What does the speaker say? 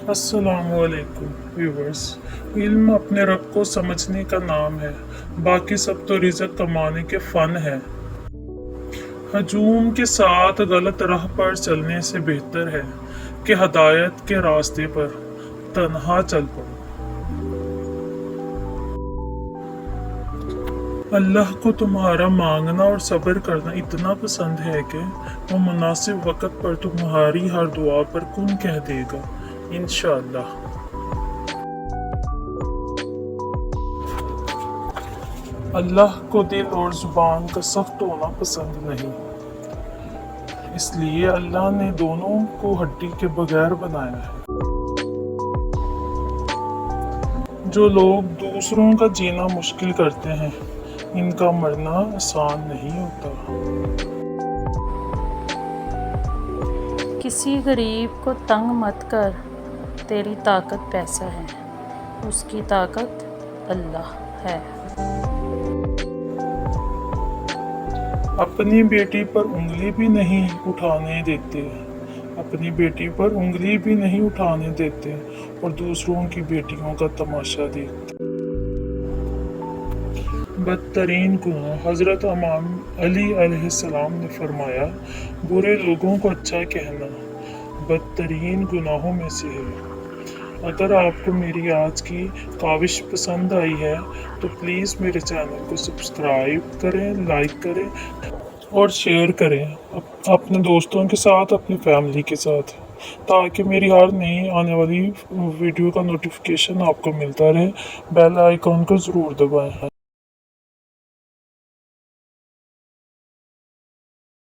अस्सलामुअलैकुम व्यूवर्स। इल्म अपने रब को समझने का नाम है, बाकी सब तो रिज़्क कमाने के फ़न है। हजूम के साथ गलत राह पर चलने से बेहतर है कि हदायत के रास्ते पर तन्हा चल पड़ो। अल्लाह को तुम्हारा मांगना और सब्र करना इतना पसंद है कि वो मुनासिब वक़्त पर तुम्हारी हर दुआ पर कुन कह देगा, इंशाअल्लाह। अल्लाह को दिल और जुबान का सख्त होना पसंद नहीं, इसलिए अल्लाह ने दोनों को हड्डी के बगैर बनाया है। जो लोग दूसरों का जीना मुश्किल करते हैं, इनका मरना आसान नहीं होता। किसी गरीब को तंग मत कर, तेरी ताकत पैसा है, उसकी ताकत अल्लाह है। अपनी बेटी पर उंगली भी नहीं उठाने देते, अपनी बेटी पर उंगली भी नहीं उठाने देते और दूसरों की बेटियों का तमाशा देखते। बदतरीन गुनाह हज़रत इमाम अली अलैहिस्सलाम ने फरमाया, बुरे लोगों को अच्छा कहना बदतरीन गुनाहों में से है। अगर आपको मेरी आज की काविश पसंद आई है तो प्लीज़ मेरे चैनल को सब्सक्राइब करें, लाइक करें और शेयर करें अपने दोस्तों के साथ, अपनी फैमिली के साथ, ताकि मेरी हर नई आने वाली वीडियो का नोटिफिकेशन आपको मिलता रहे। बेल आइकॉन को ज़रूर दबाएं।